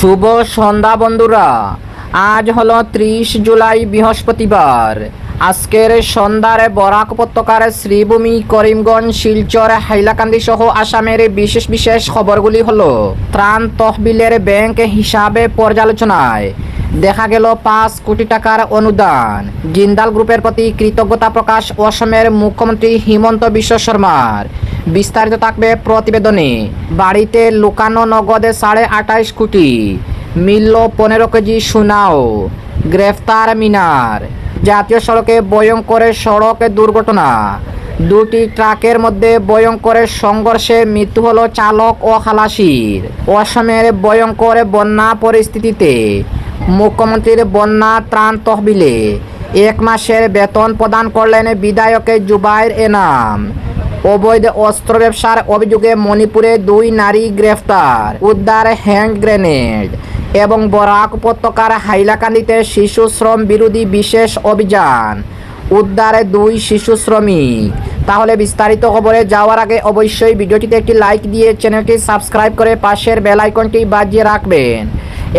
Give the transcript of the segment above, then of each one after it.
শুভ সন্ধ্যা বন্ধুরা। আজ হলো 30 জুলাই বৃহস্পতিবার। আজকের সন্ধ্যার বরাক উপত্যকার শ্রীভূমি, করিমগঞ্জ, শিলচর, হাইলাকান্দি সহ আসামের বিশেষ বিশেষ খবরগুলি হলো ত্রাণ তহবিলের ব্যাংক হিসাবে পর্যালোচনায় দেখা গেল 5 কোটি টাকার অনুদান। জিন্দাল গ্রুপের প্রতি কৃতজ্ঞতা প্রকাশ অসমের মুখ্যমন্ত্রী হিমন্ত বিশ্ব শর্মার। বিস্তারিত থাকবে প্রতিবেদনে। বাড়িতে লুকানো নগদে 28.5 কোটি, মিলল 15 কেজি সোনাও। গ্রেফতার মিনার। জাতীয় সড়কে ভয়ঙ্কর সড়ক দুর্ঘটনা। দুটি ট্রাকের মধ্যে ভয়ঙ্কর সংঘর্ষে মৃত্যু হলো চালক ও খালাসির। অসমের ভয়ঙ্কর বন্যা পরিস্থিতিতে মুখ্যমন্ত্রীর বন্যা ত্রাণ তহবিলে 1 মাসের বেতন প্রদান করলেন বিধায়ক জুবাইর এনাম। অবৈধ অস্ত্র ব্যবসার অভিযোগে মণিপুরে 2 নারী গ্রেফতার। উদ্ধার হ্যান্ড গ্রেনেড। এবং বরাক উপত্যকার হাইলাকান্দিতে শিশু শ্রম বিরোধী বিশেষ অভিযান। উদ্ধারে 2 শিশু শ্রমিক। তাহলে বিস্তারিত খবরে যাওয়ার আগে অবশ্যই ভিডিওটিতে একটি লাইক দিয়ে চ্যানেলটি সাবস্ক্রাইব করে পাশের বেল আইকনটি বাজিয়ে রাখবেন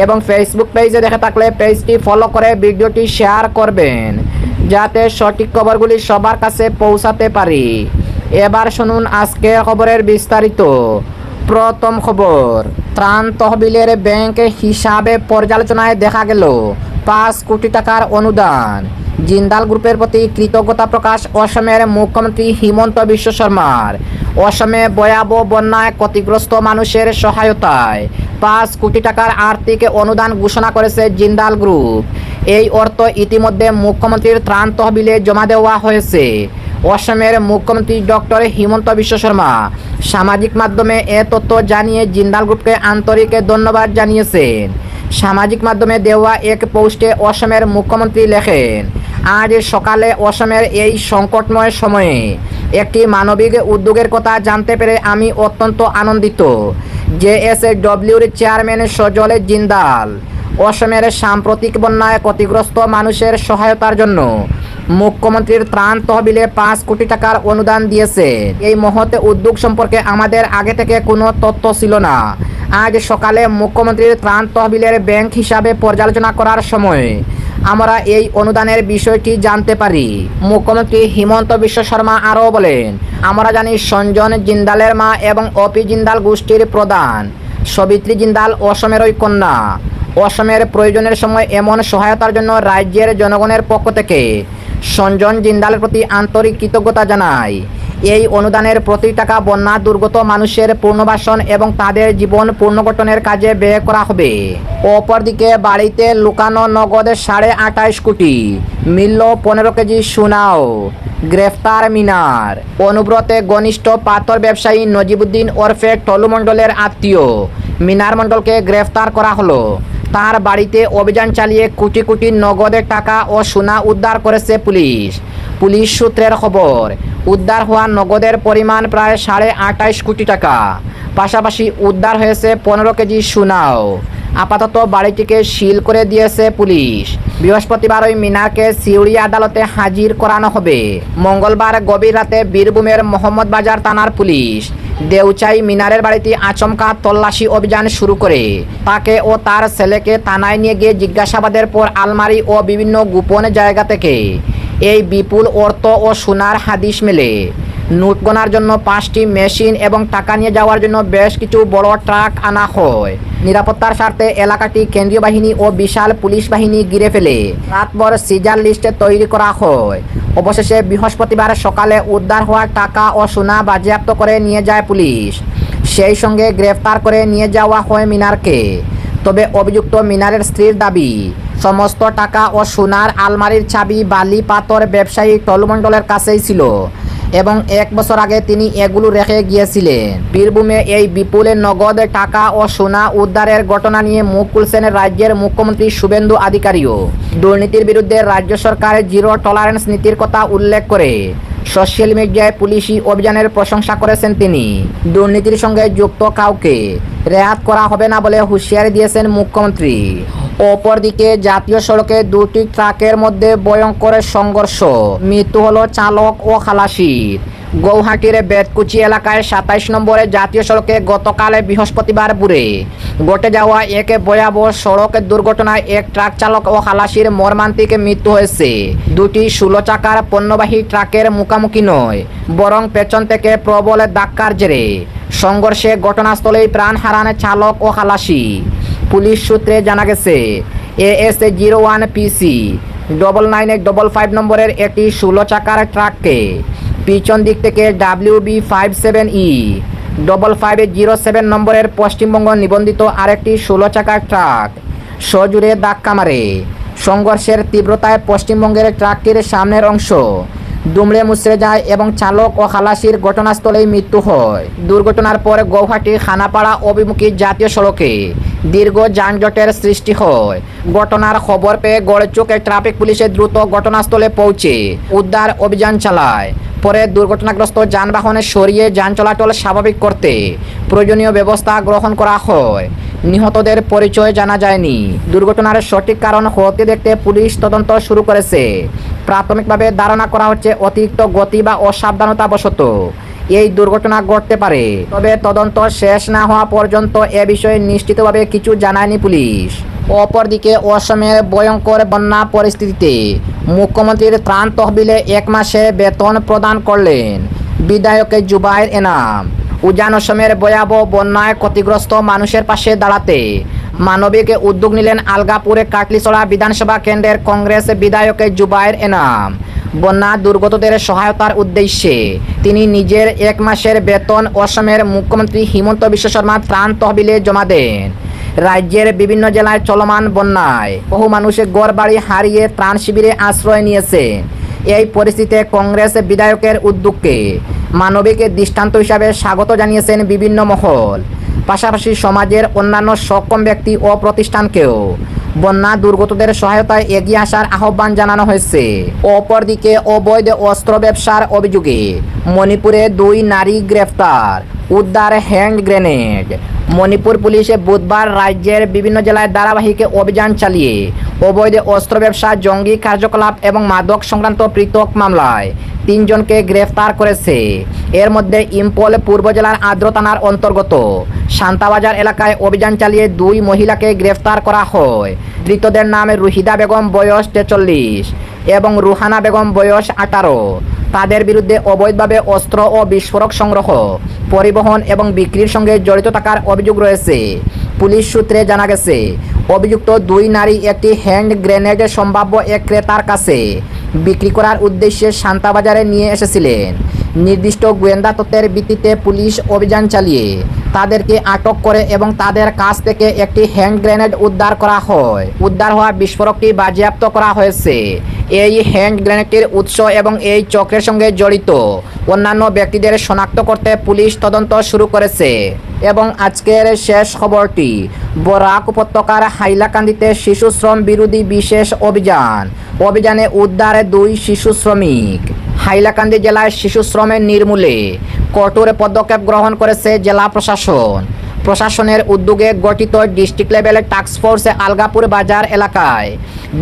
এবং ফেসবুক পেজে দেখে থাকলে পেজটি ফলো করে ভিডিওটি শেয়ার করবেন যাতে সঠিক খবরগুলি সবার কাছে পৌঁছাতে পারি। এবার শুনুন আজকের খবরের বিস্তারিত। প্রথম খবর, ত্রাণ তহবিলের ব্যাংক হিসাবে পর্যালোচনায় দেখা গেল 5 কোটি টাকার অনুদান। জিন্দাল গ্রুপের প্রতি কৃতজ্ঞতা প্রকাশ অসমের মুখ্যমন্ত্রী হিমন্ত বিশ্ব শর্মার। অসমে ভয়াবহ বন্যায় ক্ষতিগ্রস্ত মানুষের সহায়তায় 5 কোটি টাকার আর্থিক অনুদান ঘোষণা করেছে জিন্দাল গ্রুপ। এই অর্থ ইতিমধ্যে মুখ্যমন্ত্রীর ত্রাণ তহবিলে জমা দেওয়া হয়েছে। অসমের মুখ্যমন্ত্রী ডক্টর হিমন্ত বিশ্ব শর্মা সামাজিক মাধ্যমে এ তথ্য জানিয়ে জিন্দাল গ্রুপকে আন্তরিক ধন্যবাদ জানিয়েছেন। সামাজিক মাধ্যমে দেওয়া এক পোস্টে অসমের মুখ্যমন্ত্রী লেখেন, আজ সকালে অসমের এই সংকটময় সময়ে একটি মানবিক উদ্যোগের কথা জানতে পেরে আমি অত্যন্ত আনন্দিত। জেএসডব্লিউর চেয়ারম্যান সজল জিন্দাল অসমের সাম্প্রতিক বন্যায় ক্ষতিগ্রস্ত মানুষের সহায়তার জন্য মুখ্যমন্ত্রীর ত্রাণ তহবিলে 5 কোটি টাকার অনুদান দিয়েছে। এই মহৎ উদ্যোগ সম্পর্কে আমাদের আগে থেকে কোনো তথ্য ছিল না। আজ সকালে মুখ্যমন্ত্রীর ত্রাণ তহবিলের ব্যাংক হিসাবে পর্যালোচনা করার সময় আমরা এই অনুদানের বিষয়টি জানতে পারি। মুখ্যমন্ত্রী হিমন্ত বিশ্ব শর্মা আরও বলেন, আমরা জানি সঞ্জন জিন্দালের মা এবং অপি জিন্দাল গোষ্ঠীর প্রধান সবিত্রী জিন্দাল অসমেরই কন্যা। অসমের প্রয়োজনের সময় এমন সহায়তার জন্য রাজ্যের জনগণের পক্ষ থেকে সঞ্জন জিন্দালের প্রতি আন্তরিক কৃতজ্ঞতা জানাই। এই অনুদানের প্রতি টাকা বন্যা দুর্গত মানুষের পুনর্বাসন এবং তাদের জীবন পুনর্গঠনের কাজে ব্যয় করা হবে। অপরদিকে বাড়িতে লুকানো নগদে 28.5 কোটি, মিলল 15 কেজি সোনাও। গ্রেফতার মিনার। অনুব্রতে ঘনিষ্ঠ পাথর ব্যবসায়ী নজিবুদ্দিন ওরফে টলু মণ্ডলের আত্মীয় মিনার মণ্ডলকে গ্রেফতার করা হলো। তার বাড়িতে অভিযান চালিয়ে কোটি কোটি নগদের টাকা ও সোনা উদ্ধার করেছে পুলিশ। পুলিশ সূত্রের খবর, উদ্ধার হওয়া নগদের পরিমাণ প্রায় 28.5 কোটি টাকা। পাশাপাশি উদ্ধার হয়েছে 15 কেজি সোনাও। আপাতত বাড়িটিকে সিল করে দিয়েছে পুলিশ। বৃহস্পতিবার ওই মিনারকে সিউড়ি আদালতে হাজির করানো হবে। মঙ্গলবার গভীর রাতে বীরভূমের মোহাম্মদবাজার থানার পুলিশ দেউচাই মিনারের বাড়িতে আচমকা তল্লাশি অভিযান শুরু করে তাকে ও তার ছেলেকে থানায় নিয়ে গিয়ে জিজ্ঞাসাবাদের পর আলমারি ও বিভিন্ন গোপন জায়গা থেকে এই বিপুল অর্থ ও সোনার হাদিস মেলে। নোট গোনার জন্য 5টি মেশিন এবং টাকা নিয়ে যাওয়ার জন্য বেশ কিছু বড় ট্রাক আনা হয়। নিরাপত্তার স্বার্থে এলাকাটি কেন্দ্রীয় বাহিনী ও বিশাল পুলিশ বাহিনী ঘিরে ফেলে রাতভর সিজার লিস্ট তৈরি করা হয়। অবশেষে বৃহস্পতিবার সকালে উদ্ধার হওয়া টাকা ও সোনা বাজেয়াপ্ত করে নিয়ে যায় পুলিশ। সেই সঙ্গে গ্রেফতার করে নিয়ে যাওয়া হয় মিনারকে। তবে অভিযুক্ত মিনারের স্ত্রীর দাবি, সমস্ত টাকা ও সোনার আলমারির চাবি বালি পাথর ব্যবসায়ী টলু মণ্ডলের কাছেই ছিল এবং 1 বছর আগে তিনি এগুলো রেখে গিয়েছিলেন। বীরভূমে এই বিপুল নগদ টাকা ও সোনা উদ্ধারের ঘটনা নিয়ে মুখ খুলছেন রাজ্যের মুখ্যমন্ত্রী শুভেন্দু অধিকারীও। দুর্নীতির বিরুদ্ধে রাজ্য সরকারের জিরো টলারেন্স নীতির কথা উল্লেখ করে সোশ্যাল মিডিয়ায় পুলিশি অভিযানের প্রশংসা করেছেন তিনি। দুর্নীতির সঙ্গে যুক্ত কাউকে রেহাত করা হবে না বলে হুঁশিয়ারি দিয়েছেন মুখ্যমন্ত্রী। অপরদিকে জাতীয় সড়কে 2টি ট্রাকের মধ্যে ভয়ঙ্কর সংঘর্ষ, মৃত্যু হলো চালক ও খালাসির। গৌহাটির বেতকুচি এলাকায় 27 নম্বরে জাতীয় সড়কে গতকাল বৃহস্পতিবার ভোরে ঘটে যাওয়া এক ভয়াবহ সড়ক দুর্ঘটনায় এক ট্রাক চালক ও খালাসির মর্মান্তিক মৃত্যু হয়েছে। দুটি 16 চাকার পণ্যবাহী ট্রাকের মুখোমুখি নয়, বরং পেছন থেকে প্রবল ধাক্কার জেরে সংঘর্ষে ঘটনাস্থলেই প্রাণ হারান চালক ও খালাসি। পুলিশ সূত্রে জানা গেছে, AS01 PC 9955 নম্বরের একটি 16 চাকার ট্রাককে পিছন দিক থেকে WB57E 5507 নম্বরের পশ্চিমবঙ্গ নিবন্ধিত আরেকটি 16 চাকার ট্রাক সজোরে ধাক্কা মারে। সংঘর্ষের তীব্রতায় পশ্চিমবঙ্গের ট্রাকটির সামনের অংশ দুমড়ে মুচড়ে যায় এবং চালক ও খালাসির ঘটনাস্থলেই মৃত্যু হয়। দুর্ঘটনার পর গৌহাটি খানাপাড়া অভিমুখী জাতীয় সড়কে দীর্ঘ যানজটের সৃষ্টি হয়। ঘটনার খবর পেয়ে গড়চুকে ট্রাফিক পুলিশে দ্রুত ঘটনাস্থলে পৌঁছে উদ্ধার অভিযান চালায়। পরে দুর্ঘটনাগ্রস্ত যানবাহনে সরিয়ে যান চলাচল স্বাভাবিক করতে প্রয়োজনীয় ব্যবস্থা গ্রহণ করা হয়। নিহতদের পরিচয় জানা যায়নি। দুর্ঘটনার সঠিক কারণ হতে দেখতে পুলিশ তদন্ত শুরু করেছে। প্রাথমিকভাবে ধারণা করা হচ্ছে অতিরিক্ত গতি বা অসাবধানতাবশত এই দুর্ঘটনা ঘটতে পারে, তবে তদন্ত শেষ না হওয়া পর্যন্ত এ বিষয়ে নিশ্চিতভাবে কিছু জানায়নি পুলিশ। অপরদিকে অসমের ভয়ঙ্কর বন্যা পরিস্থিতিতে মুখ্যমন্ত্রীর ত্রাণ তহবিলে 1 মাসের বেতন প্রদান করলেন বিধায়ক জুবায়ের এনাম। উজান অসমের ভয়াবহ বন্যায় ক্ষতিগ্রস্ত মানুষের পাশে দাঁড়াতে মানবিক উদ্যোগ নিলেন আলগাপুরে কাটলিছড়া বিধানসভা কেন্দ্রের কংগ্রেস বিধায়ক জুবায়ের এনাম। বন্যা দুর্গতদের সহায়তার উদ্দেশ্যে তিনি নিজের 1 মাসের বেতন অসমের মুখ্যমন্ত্রী হিমন্ত বিশ্ব শর্মা ত্রাণ তহবিলে জমা দেন। রাজ্যের বিভিন্ন জেলায় চলমান বন্যায় বহু মানুষ ঘরবাড়ি হারিয়ে ত্রাণ শিবিরে আশ্রয় নিয়েছে। এই পরিস্থিতিতে কংগ্রেস বিধায়কের উদ্যোগকে মানবিক দৃষ্টান্ত হিসাবে স্বাগত জানিয়েছেন বিভিন্ন মহল। পাশাপাশি সমাজের অন্যান্য সক্ষম ব্যক্তি ও প্রতিষ্ঠানকেও বন্যা দুর্গতদের সহায়তায় এগিয়ে আসার আহ্বান জানানো হয়েছে। অপরদিকে অবৈধ অস্ত্র ব্যবসার অভিযোগে মণিপুরে 2 নারী গ্রেফতার, উদ্ধার হ্যান্ড গ্রেনেড। মণিপুর পুলিশে বুধবার রাজ্যের বিভিন্ন জেলায় ধারাবাহিক অভিযান চালিয়ে অবৈধ অস্ত্র ব্যবসা, জঙ্গি কার্যকলাপ এবং মাদক সংক্রান্ত পৃথক মামলায় 3 জনকে গ্রেফতার করেছে। এর মধ্যে ইম্ফল পূর্ব জেলার আদ্র থানার অন্তর্গত শান্তাবাজার এলাকায় অভিযান চালিয়ে 2 মহিলাকে গ্রেফতার করা হয়। ধৃতদের নাম রুহিদা বেগম বয়স 43 এবং রুহানা বেগম বয়স 18। তাদের বিরুদ্ধে অবৈধভাবে অস্ত্র ও বিস্ফোরক সংগ্রহ, পরিবহন এবং বিক্রির সঙ্গে জড়িত থাকার অভিযোগ রয়েছে। পুলিশ সূত্রে জানা গেছে, অভিযুক্ত 2 নারী একটি হ্যান্ড গ্রেনেড সম্ভাব্য এক ক্রেতার কাছে বিক্রি করার উদ্দেশ্যে শান্তাবাজারে নিয়ে এসেছিলেন। নির্দিষ্ট গোয়েন্দা তথ্যের ভিত্তিতে পুলিশ অভিযান চালিয়ে তাদেরকে আটক করে এবং তাদের কাছ থেকে একটি হ্যান্ড গ্রেনেড উদ্ধার করা হয়। উদ্ধার হওয়া বিস্ফোরকটি বাজেয়াপ্ত করা হয়েছে। এই হ্যান্ড গ্রেনেডটির উৎস এবং এই চক্রের সঙ্গে জড়িত অন্যান্য ব্যক্তিদের শনাক্ত করতে পুলিশ তদন্ত শুরু করেছে। এবং আজকের শেষ খবরটি, বরাক উপত্যকার হাইলাকান্দিতে শিশু শ্রম বিরোধী বিশেষ অভিযানে উদ্ধার 2 শিশু শ্রমিক। হাইলাকান্দি জেলায় শিশু শ্রমের নির্মূলে কঠোর পদক্ষেপ গ্রহণ করেছে জেলা প্রশাসনের উদ্যোগে গঠিত ডিস্ট্রিক্ট লেভেল টাস্কফোর্স আলগাপুর বাজার এলাকায়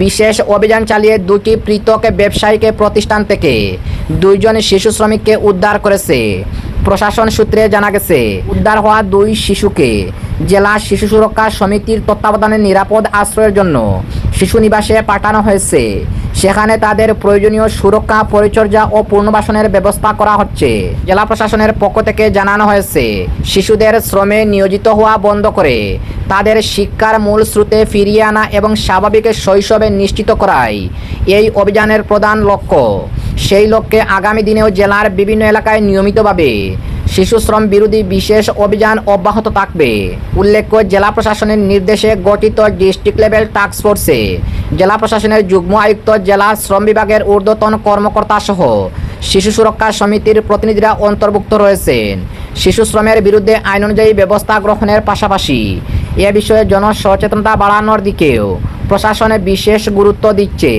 বিশেষ অভিযান চালিয়ে 2টি পৃথক ব্যবসায়িক প্রতিষ্ঠান থেকে 2 জন শিশু শ্রমিককে উদ্ধার করেছে। প্রশাসন সূত্রে জানা গেছে, উদ্ধার হওয়া 2 শিশুকে জেলা শিশু সুরক্ষা সমিতির তত্ত্বাবধানে নিরাপদ আশ্রয়ের জন্য শিশু নিবাসে পাঠানো হয়েছে। সেখানে তাদের প্রয়োজনীয় সুরক্ষা, পরিচর্যা ও পুনর্বাসনের ব্যবস্থা করা হচ্ছে। জেলা প্রশাসনের পক্ষ থেকে জানানো হয়েছে, শিশুদের শ্রমে নিয়োজিত হওয়া বন্ধ করে তাদের শিক্ষার মূল স্রোতে ফিরিয়ে আনা এবং স্বাভাবিক শৈশবে নিশ্চিত করাই এই অভিযানের প্রধান লক্ষ্য। সেই লক্ষ্যে আগামী দিনেও জেলার বিভিন্ন এলাকায় নিয়মিতভাবে শিশু শ্রম বিরোধী বিশেষ অভিযান অব্যাহত থাকবে। উল্লেখ্য, জেলা প্রশাসনের নির্দেশে গঠিত ডিস্ট্রিক্ট লেভেল টাস্কফোর্সে জেলা প্রশাসনের যুগ্ম আয়ুক্ত, জেলা শ্রম বিভাগের ঊর্ধ্বতন কর্মকর্তা সহ শিশু সুরক্ষা সমিতির প্রতিনিধিরা অন্তর্ভুক্ত রয়েছেন। শিশু শ্রমের বিরুদ্ধে আইন অনুযায়ী ব্যবস্থা গ্রহণের পাশাপাশি এ বিষয়ে জনসচেতনতা বাড়ানোর দিকেও প্রশাসনে বিশেষ গুরুত্ব দিচ্ছে।